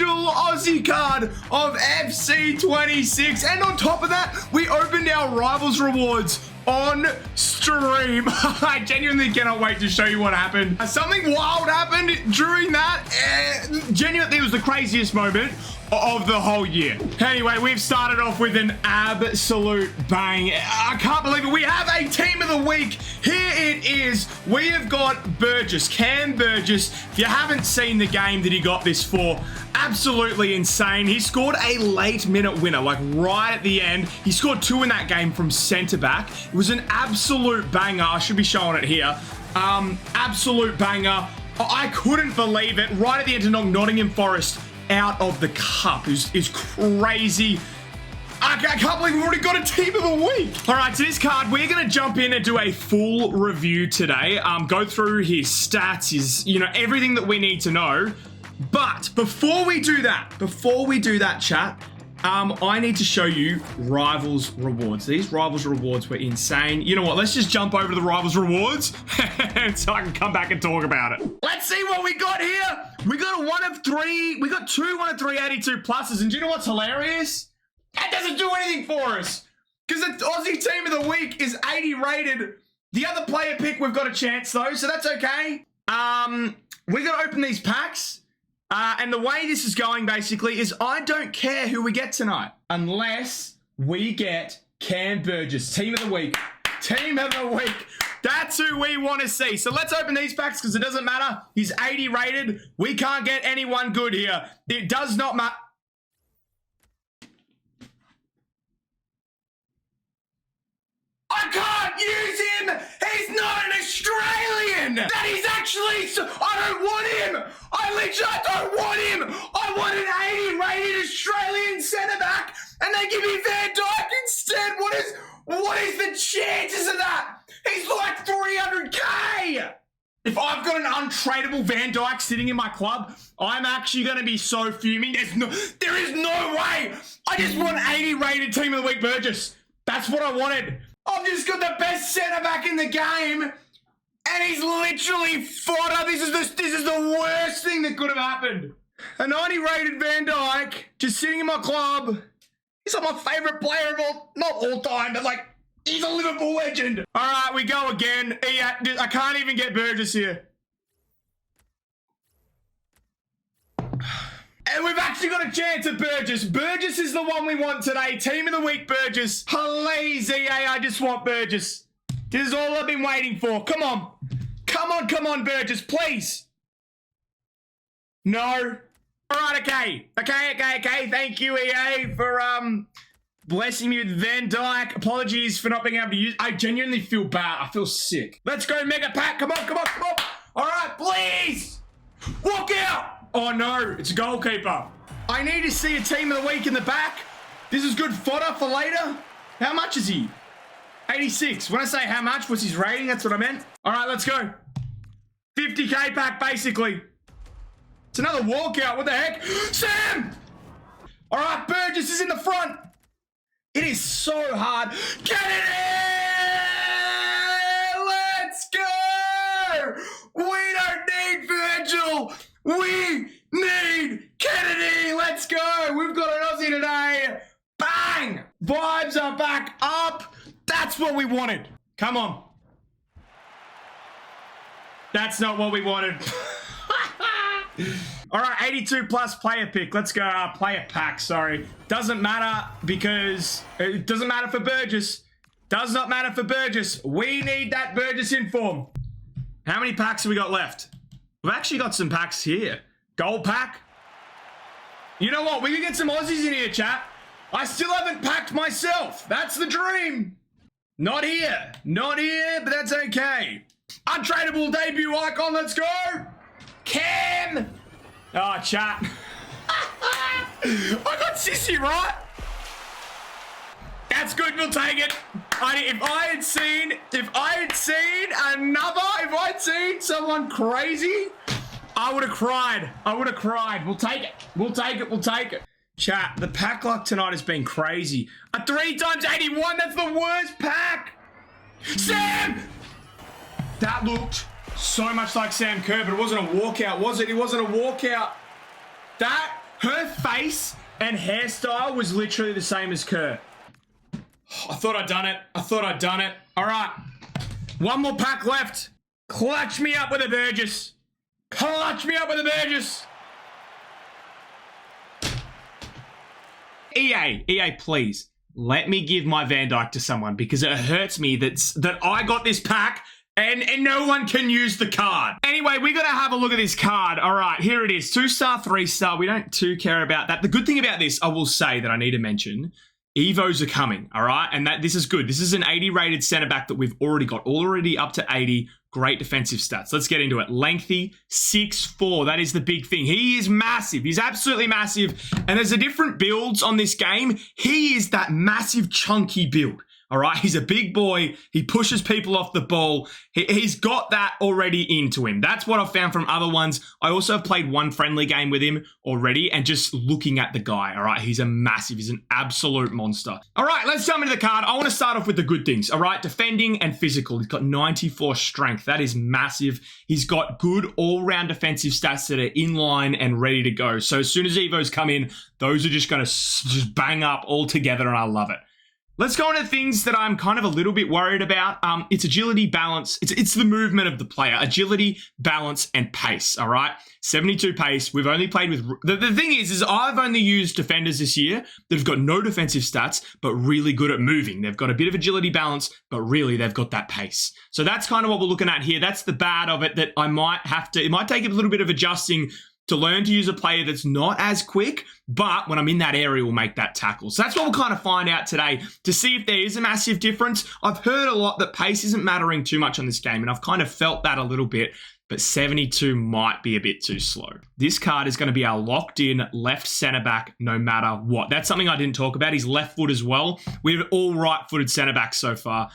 special Aussie card of FC26. And on top of that, we opened our Rivals rewards on stream. I genuinely cannot wait to show you what happened. Something wild happened during that. Genuinely, it was the craziest moment of the whole year. Anyway, we've started off with an absolute bang. I can't believe it. We have a team of the week. Here it is. We have got Burgess, Cam Burgess. If you haven't seen the game that he got this for, absolutely insane. He scored a late minute winner, like right at the end. He scored 2 in that game from centre back. It was an absolute banger. I should be showing it here. Absolute banger. I couldn't believe it. Right at the end to knock Nottingham Forest out of the cup is crazy. I can't believe we've already got a team of the week. All right, so this card, we're going to jump in and do a full review today. Go through his stats, his, everything that we need to know. But before we do that, chat, I need to show you Rivals rewards. These Rivals rewards were insane. You know what? Let's just jump over to the Rivals rewards so I can come back and talk about it. Let's see what we got here. We got a 1 of 3. We got 2 1 of 3 82 pluses. And do you know what's hilarious? That doesn't do anything for us because the Aussie team of the week is 80 rated. The other player pick, we've got a chance though, so that's okay. We're gonna open these packs. And the way this is going, basically, is I don't care who we get tonight unless we get Cam Burgess, team of the week. Team of the week. That's who we want to see. So let's open these packs because it doesn't matter. He's 80 rated. We can't get anyone good here. It does not matter. I can't use him! He's not an Australian! That is actually... I don't want him! I literally don't want him! I want an 80 rated Australian centre-back and they give me Van Dijk instead! What is the chances of that? He's like 300k! If I've got an untradeable Van Dijk sitting in my club, I'm actually going to be so fuming. There is no way! I just want 80 rated team of the week Burgess. That's what I wanted. I've just got the best centre-back in the game, and he's literally fodder. This is the worst thing that could have happened. A 90 rated Van Dijk just sitting in my club. He's like my favourite player of not all time, but like, he's a Liverpool legend. All right, we go again. I can't even get Burgess here. And we've actually got a chance at Burgess. Burgess is the one we want today. Team of the week, Burgess. Please, EA, I just want Burgess. This is all I've been waiting for. Come on. Come on, Burgess, please. No. All right, okay. Thank you, EA, for blessing me with Van Dijk. Apologies for not being able to use. I genuinely feel bad. I feel sick. Let's go, Mega Pack. Come on. All right, please. Walk out. Oh no, it's a goalkeeper. I need to see a team of the week in the back. This is good fodder for later. How much is he? 86. When I say how much, what's his rating? That's what I meant. All right, let's go. 50k pack, basically. It's another walkout. What the heck? Sam! All right, Burgess is in the front. It is so hard. Get it in! Let's go! We don't need Virgil. We need Kennedy. Let's go. We've got an Aussie today. Bang! Vibes are back up. That's what we wanted. Come on. That's not what we wanted. All right, 82 plus player pick. Let's go. Player pack, sorry. Doesn't matter because it doesn't matter for Burgess. Does not matter for Burgess. We need that Burgess in form. How many packs have we got left? We've actually got some packs here. Gold pack. You know what? We can get some Aussies in here, chat. I still haven't packed myself. That's the dream. Not here, but that's okay. Untradeable debut icon. Let's go. Cam. Oh, chat. I got Sissy, right? That's good. We'll take it. If I had seen someone crazy, I would have cried. We'll take it. Chat, the pack luck tonight has been crazy. A 3 times 81, that's the worst pack. Sam! That looked so much like Sam Kerr, but it wasn't a walkout, was it? It wasn't a walkout. That Her face and hairstyle was literally the same as Kerr. I thought I'd done it. I thought I'd done it. All right. One more pack left. Clutch me up with a Burgess. Clutch me up with a Burgess. EA, please. Let me give my Van Dijk to someone because it hurts me that I got this pack and no one can use the card. Anyway, we got to have a look at this card. All right, here it is. 2-star, 3-star. We don't too care about that. The good thing about this, I will say that I need to mention, Evos are coming, all right? And this is good. This is an 80 rated centre back that we've already got. Already up to 80. Great defensive stats. Let's get into it. Lengthy, 6'4". That is the big thing. He is massive. He's absolutely massive. And there's a different builds on this game. He is that massive, chunky build. All right, he's a big boy. He pushes people off the ball. He's got that already into him. That's what I've found from other ones. I also have played one friendly game with him already and just looking at the guy, all right, he's an absolute monster. All right, let's jump into the card. I want to start off with the good things, all right? Defending and physical. He's got 94 strength. That is massive. He's got good all-round defensive stats that are in line and ready to go. So as soon as Evos come in, those are just going to just bang up all together, and I love it. Let's go into things that I'm kind of a little bit worried about. It's agility, balance. It's the movement of the player. Agility, balance, and pace, all right? 72 pace. We've only played with... The thing is I've only used defenders this year that have got no defensive stats, but really good at moving. They've got a bit of agility, balance, but really they've got that pace. So that's kind of what we're looking at here. That's the bad of it, that I might have to... It might take a little bit of adjusting to learn to use a player that's not as quick, but when I'm in that area, we'll make that tackle. So that's what we'll kind of find out today to see if there is a massive difference. I've heard a lot that pace isn't mattering too much on this game, and I've kind of felt that a little bit, but 72 might be a bit too slow. This card is going to be our locked-in left centre-back no matter what. That's something I didn't talk about. He's left foot as well. We have all right-footed centre-backs so far.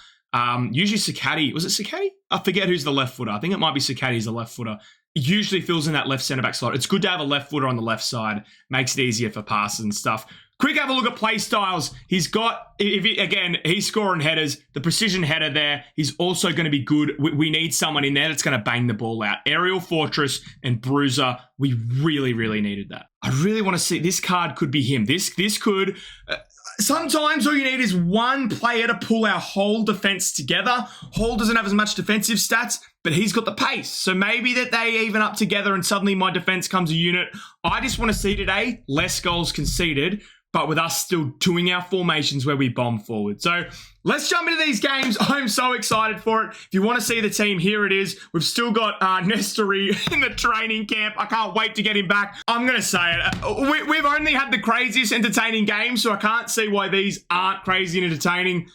Usually Sakati. Was it Sakati? I forget who's the left footer. I think it might be Sakati's the left footer. Usually fills in that left centre-back slot. It's good to have a left footer on the left side. Makes it easier for passes and stuff. Quick have a look at play styles. He's got, again, he's scoring headers. The precision header there. He's also going to be good. We need someone in there that's going to bang the ball out. Aerial fortress and bruiser. We really, really needed that. I really want to see, this card could be him. This could... Sometimes all you need is one player to pull our whole defense together. Hall doesn't have as much defensive stats, but he's got the pace. So maybe that they even up together and suddenly my defense comes a unit. I just want to see today less goals conceded, but with us still doing our formations where we bomb forward. So let's jump into these games. I'm so excited for it. If you want to see the team, here it is. We've still got Nestory in the training camp. I can't wait to get him back. I'm going to say it. We've only had the craziest entertaining games, so I can't see why these aren't crazy and entertaining.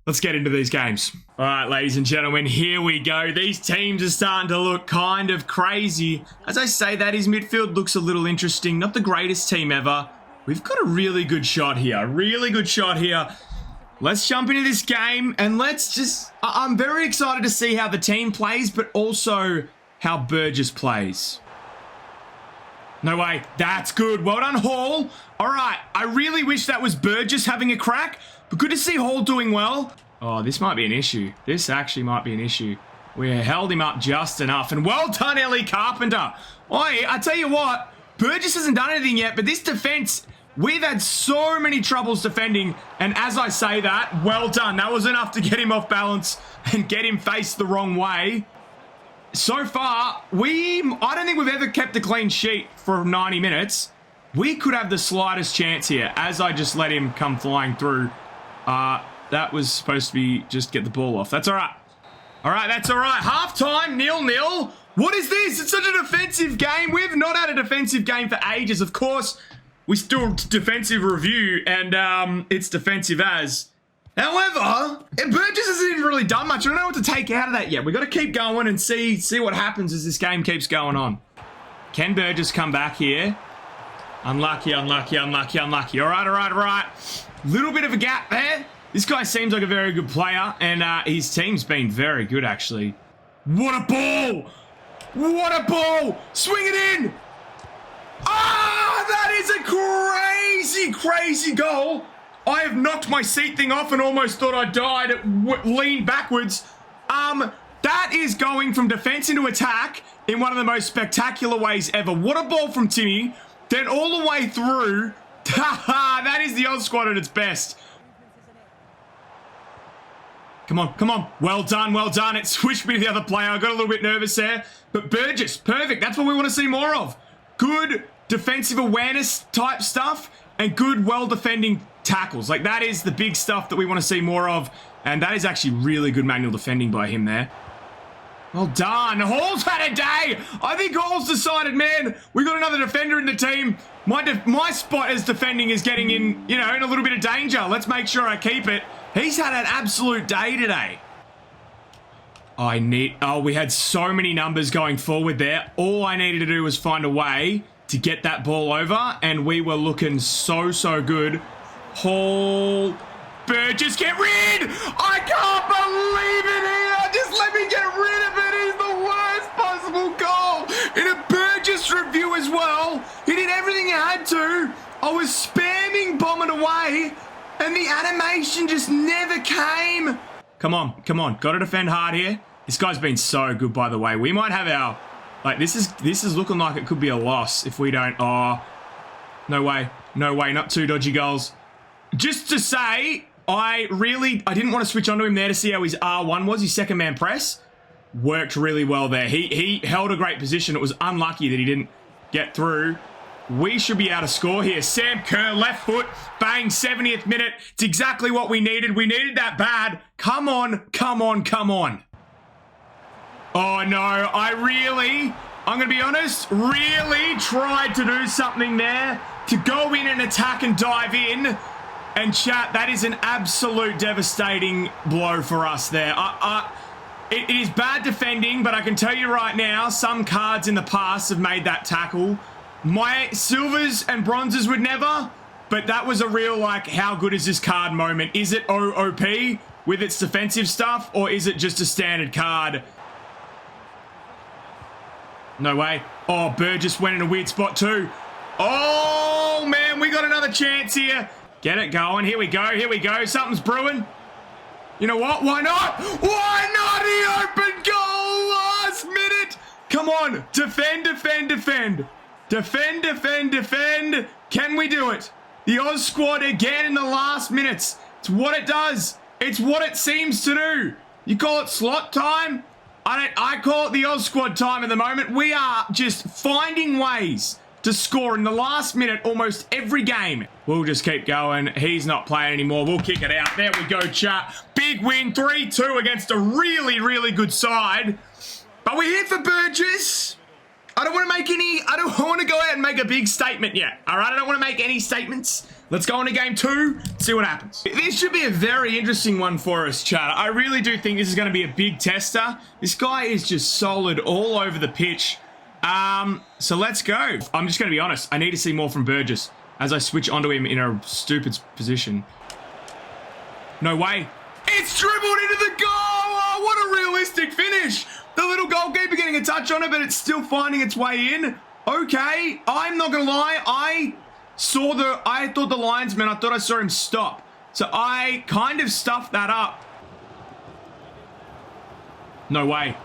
Let's get into these games. All right, ladies and gentlemen, here we go. These teams are starting to look kind of crazy. As I say that, his midfield looks a little interesting. Not the greatest team ever. We've got a really good shot here. Really good shot here. Let's jump into this game and let's just... I'm very excited to see how the team plays, but also how Burgess plays. No way. That's good. Well done, Hall. All right. I really wish that was Burgess having a crack, but good to see Hall doing well. Oh, this might be an issue. This actually might be an issue. We held him up just enough. And well done, Ellie Carpenter. Oi, I tell you what, Burgess hasn't done anything yet, but this defense... We've had so many troubles defending, and as I say that, well done. That was enough to get him off balance and get him faced the wrong way. So far, I don't think we've ever kept a clean sheet for 90 minutes. We could have the slightest chance here, as I just let him come flying through. That was supposed to be just get the ball off. That's all right. All right, that's all right. Halftime, 0-0. What is this? It's such a defensive game. We've not had a defensive game for ages, of course. We still defensive review, and it's defensive as. However, Burgess hasn't even really done much. I don't know what to take out of that yet. We've got to keep going and see what happens as this game keeps going on. Can Burgess come back here? Unlucky, unlucky, unlucky, unlucky. All right, all right, all right. Little bit of a gap there. This guy seems like a very good player, and his team's been very good, actually. What a ball! What a ball! Swing it in! Ah, that is a crazy, crazy goal. I have knocked my seat thing off and almost thought I died. It leaned backwards. That is going from defense into attack in one of the most spectacular ways ever. What a ball from Timmy. then all the way through. That is the Oz squad at its best. Come on, come on. Well done, well done. It switched me to the other player. I got a little bit nervous there. But Burgess, perfect. That's what we want to see more of. Good defensive awareness type stuff and good, well-defending tackles. Like, that is the big stuff that we want to see more of. And that is actually really good manual defending by him there. Well done. Hall's had a day. I think Hall's decided, man, we got another defender in the team. My spot as defending is getting in, you know, in a little bit of danger. Let's make sure I keep it. He's had an absolute day today. We had so many numbers going forward there. All I needed to do was find a way to get that ball over, and we were looking so good. Hall, Burgess, get rid! I can't believe it here! Just let me get rid of it! It's the worst possible goal! In a Burgess review as well. He did everything he had to. I was spamming bombing away, and the animation just never came. Come on, come on. Got to defend hard here. This guy's been so good, by the way. We might have our... Like, this is looking like it could be a loss if we don't... Oh, no way. No way. Not two dodgy goals. Just to say, I didn't want to switch onto him there to see how his R1 was, his second man press. Worked really well there. He held a great position. It was unlucky that he didn't get through. We should be able to score here. Sam Kerr, left foot, bang, 70th minute. It's exactly what we needed. We needed that bad. Come on, come on, come on. Oh, no. I'm going to be honest, really tried to do something there to go in and attack and dive in. And chat, that is an absolute devastating blow for us there. It is bad defending, but I can tell you right now, some cards in the past have made that tackle. My silvers and bronzes would never, but that was a real, like, how good is this card moment? Is it OOP with its defensive stuff, or is it just a standard card? No way. Oh, Burgess went in a weird spot too. Oh, man, we got another chance here. Get it going. Here we go. Here we go. Something's brewing. You know what? Why not? Why not? He opened goal last minute. Come on. Defend, defend, defend. Defend, defend, defend. Can we do it? The Oz squad again in the last minutes. It's what it does. It's what it seems to do. You call it slot time? I call it the Oz squad time at the moment. We are just finding ways to score in the last minute almost every game. We'll just keep going. He's not playing anymore. We'll kick it out. There we go, chat. Big win, 3-2 against a really good side. But we're here for Burgess. I don't want to go out and make a big statement yet. All right, I don't want to make any statements. Let's go into game 2, see what happens. This should be a very interesting one for us, chat. I really do think this is going to be a big tester. This guy is just solid all over the pitch. So let's go. I'm just going to be honest. I need to see more from Burgess as I switch onto him in a stupid position. No way. It's dribbled into the goal. Oh, what a realistic finish. The little goalkeeper getting a touch on it, but it's still finding its way in. Okay, I'm not going to lie. I thought the linesman, I thought I saw him stop. So I kind of stuffed that up. No way.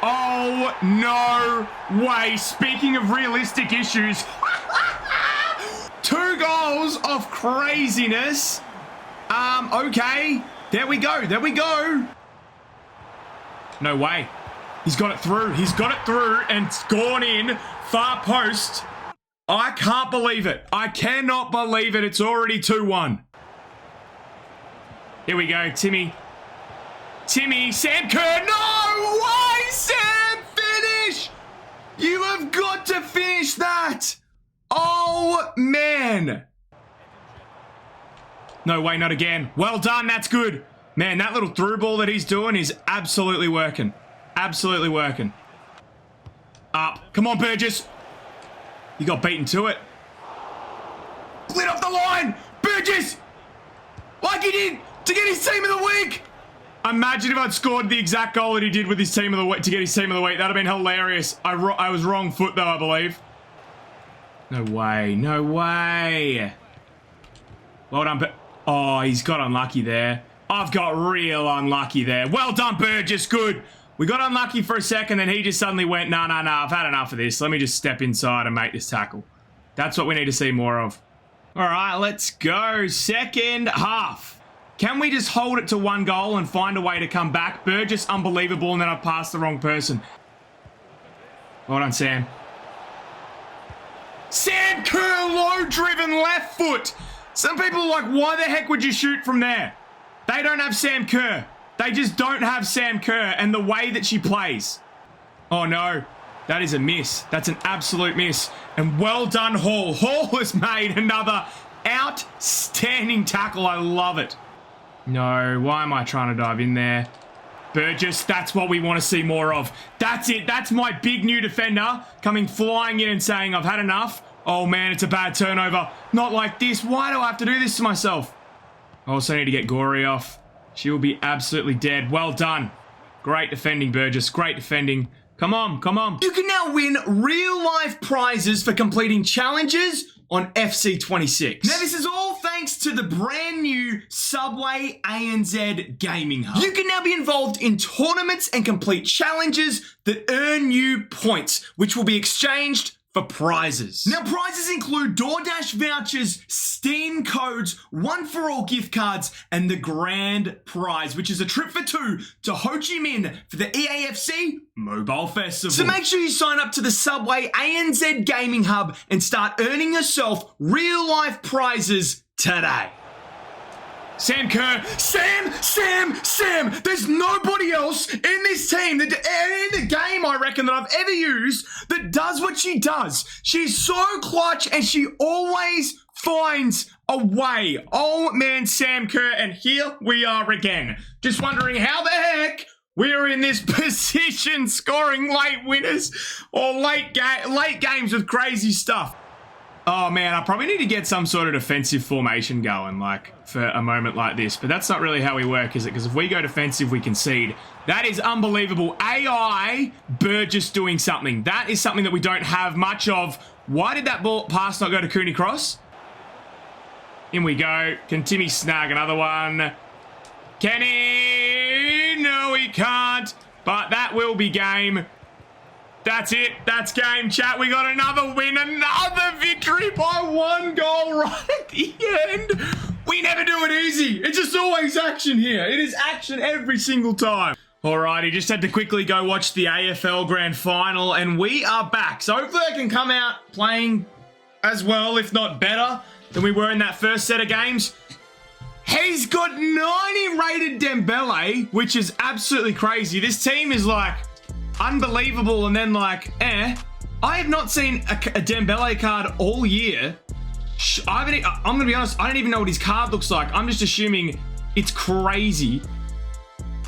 Oh, no way. Speaking of realistic issues. 2 goals of craziness. Okay. There we go. There we go. No way. He's got it through. He's got it through and it's gone in. Far post. I can't believe it. I cannot believe it. It's already 2-1. Here we go. Timmy, Sam Kerr. No way, Sam. Finish. You have got to finish that. Oh, man. No way, not again. Well done. That's good. Man, that little through ball that he's doing is absolutely working. Absolutely working. Up. Come on, Burgess. You got beaten to it. Lit off the line. Burgess. Like he did to get his team of the week. Imagine if I'd scored the exact goal that he did with his team of the week to get his team of the week. That would have been hilarious. I was wrong foot, though, I believe. No way. No way. Well done. Oh, he's got unlucky there. I've got real unlucky there. Well done, Burgess. Good. We got unlucky for a second, and he just suddenly went, no, I've had enough of this. Let me just step inside and make this tackle. That's what we need to see more of. All right, let's go. Second half. Can we just hold it to 1 goal and find a way to come back? Burgess, unbelievable, and then I passed the wrong person. Well done, Sam. Sam Kerr, low-driven left foot. Some people are like, why the heck would you shoot from there? They don't have Sam Kerr. They just don't have Sam Kerr and the way that she plays. Oh, no. That is a miss. That's an absolute miss. And well done, Hall. Hall has made another outstanding tackle. I love it. No, why am I trying to dive in there? Burgess, that's what we want to see more of. That's it. That's my big new defender coming flying in and saying, I've had enough. Oh, man, it's a bad turnover. Not like this. Why do I have to do this to myself? I also need to get Gory off. She will be absolutely dead. Well done. Great defending, Burgess. Great defending. Come on, come on. You can now win real-life prizes for completing challenges on FC26. Now, this is all thanks to the brand new Subway ANZ Gaming Hub. You can now be involved in tournaments and complete challenges that earn you points, which will be exchanged for prizes. Now, prizes include DoorDash vouchers, Steam codes, 1-for-all gift cards, and the grand prize, which is a trip for 2 to Ho Chi Minh for the EAFC Mobile Festival. So make sure you sign up to the Subway ANZ Gaming Hub and start earning yourself real-life prizes today. Sam Kerr, Sam! There's nobody else in this team, in the game, I reckon, that I've ever used that does what she does. She's so clutch and she always finds a way. Oh, man, Sam Kerr, and here we are again. Just wondering how the heck we're in this position scoring late winners or late games with crazy stuff. Oh, man, I probably need to get some sort of defensive formation going, like, for a moment like this. But that's not really how we work, is it? Because if we go defensive, we concede. That is unbelievable. AI Burgess doing something. That is something that we don't have much of. Why did that ball pass not go to Cooney Cross? In we go. Can Timmy snag another one? Can he? No, he can't. But that will be game. That's it. That's game, chat. We got another win, another victory by 1 goal right at the end. We never do it easy. It's just always action here. It is action every single time. Alrighty, just had to quickly go watch the AFL Grand Final, and we are back. So hopefully I can come out playing as well, if not better, than we were in that first set of games. He's got 90 rated Dembele, which is absolutely crazy. This team is like unbelievable, and then like, I have not seen a Dembele card all year. I'm going to be honest, I don't even know what his card looks like. I'm just assuming it's crazy.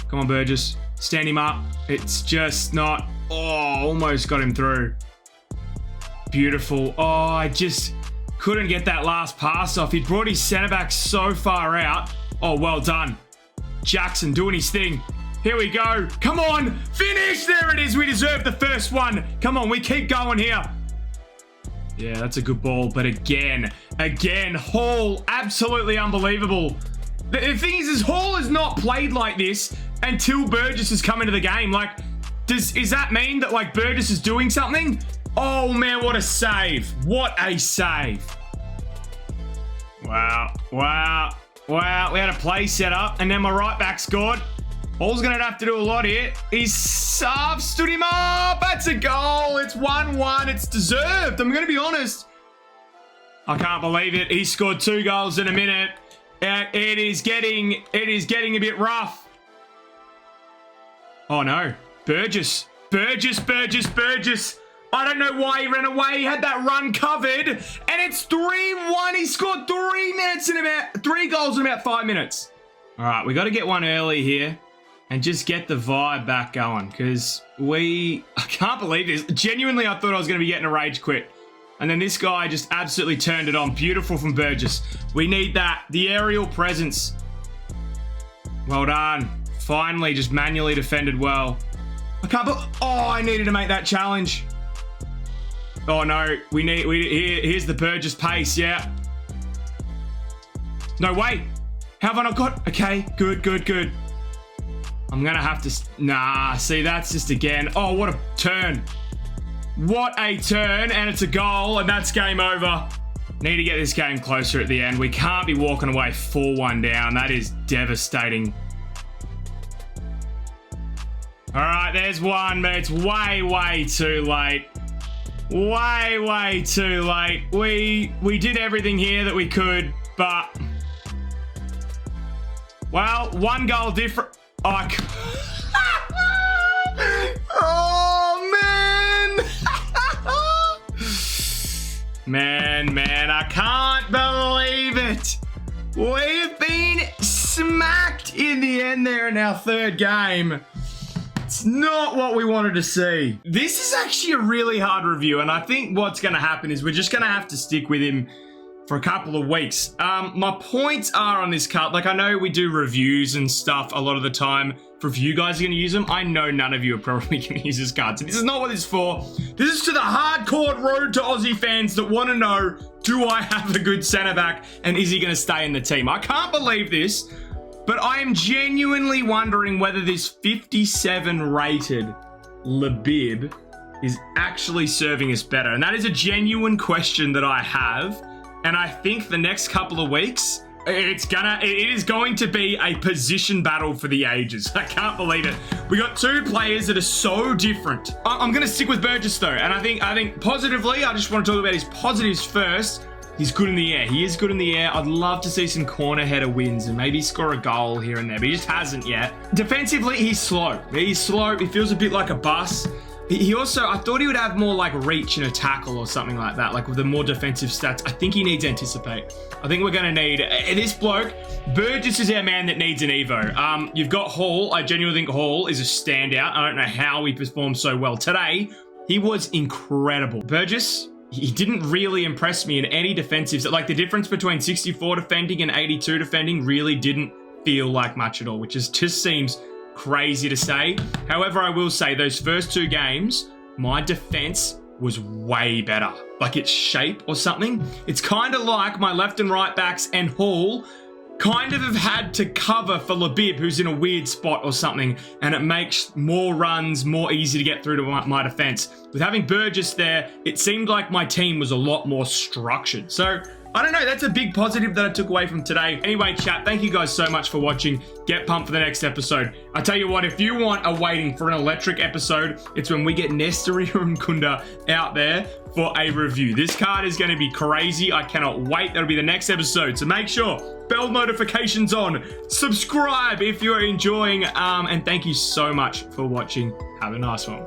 Come on, Burgess. Stand him up. It's just not... Oh, almost got him through. Beautiful. Oh, I just couldn't get that last pass off. He brought his centre-back so far out. Oh, well done. Jackson doing his thing. Here we go. Come on. Finish. There it is. We deserve the first one. Come on. We keep going here. Yeah, that's a good ball. But again, Hall, absolutely unbelievable. The thing is Hall has not played like this until Burgess has come into the game. Like, does that mean that, like, Burgess is doing something? Oh, man, what a save. What a save. Wow. We had a play set up, and then my right back scored. Hall's going to have to do a lot here. He's stood him up. That's a goal. It's 1-1. It's deserved. I'm going to be honest. I can't believe it. He scored 2 goals in a minute. It is getting a bit rough. Oh, no. Burgess. I don't know why he ran away. He had that run covered. And it's 3-1. He scored 3 goals in about 5 minutes. All right, we got to get one early here and just get the vibe back going, because I can't believe this. Genuinely, I thought I was going to be getting a rage quit. And then this guy just absolutely turned it on. Beautiful from Burgess. We need that. The aerial presence. Well done. Finally, just manually defended well. I needed to make that challenge. Oh, no. Here's the Burgess pace, yeah. No, wait. How have I not got... Okay, good. I'm going to have to... Nah, see, that's just again... Oh, what a turn. What a turn, and it's a goal, and that's game over. Need to get this game closer at the end. We can't be walking away 4-1 down. That is devastating. All right, there's one, but it's way, way too late. Way, way too late. We did everything here that we could, but... Well, one goal different. Oh, oh man. Man, I can't believe it. We've been smacked in the end there in our third game. It's not what we wanted to see. This is actually a really hard review, and I think what's going to happen is we're just going to have to stick with him for a couple of weeks. My points are on this card. Like, I know we do reviews and stuff a lot of the time. For if you guys are going to use them, I know none of you are probably going to use this card. So this is not what it's for. This is to the hardcore road to Aussie fans that want to know, do I have a good centre-back and is he going to stay in the team? I can't believe this, but I am genuinely wondering whether this 57 rated Labib is actually serving us better. And that is a genuine question that I have. And I think the next couple of weeks, it is going to be a position battle for the ages. I can't believe it. We got two players that are so different. I'm going to stick with Burgess though. And I think positively, I just want to talk about his positives first. He's good in the air. He is good in the air. I'd love to see some corner header wins and maybe score a goal here and there, but he just hasn't yet. Defensively, he's slow. He's slow. He feels a bit like a bus. He also, I thought he would have more like reach in a tackle or something like that, like with the more defensive stats. I think he needs anticipate. I think we're going to need this bloke. Burgess is our man that needs an Evo. You've got Hall. I genuinely think Hall is a standout. I don't know how he performed so well today. He was incredible. Burgess, he didn't really impress me in any defensives. Like the difference between 64 defending and 82 defending really didn't feel like much at all, which just seems crazy to say. However, I will say those first two games, my defense was way better. Like its shape or something. It's kind of like my left and right backs and Hall kind of have had to cover for Labib, who's in a weird spot or something, and it makes more runs more easy to get through to my defense. With having Burgess there, it seemed like my team was a lot more structured. So I don't know, that's a big positive that I took away from today. Anyway, chat, thank you guys so much for watching. Get pumped for the next episode. I tell you what, if you want a waiting for an electric episode, it's when we get Nesteri and Kunda out there for a review. This card is going to be crazy. I cannot wait. That'll be the next episode. So make sure bell notifications on. Subscribe if you're enjoying. And thank you so much for watching. Have a nice one.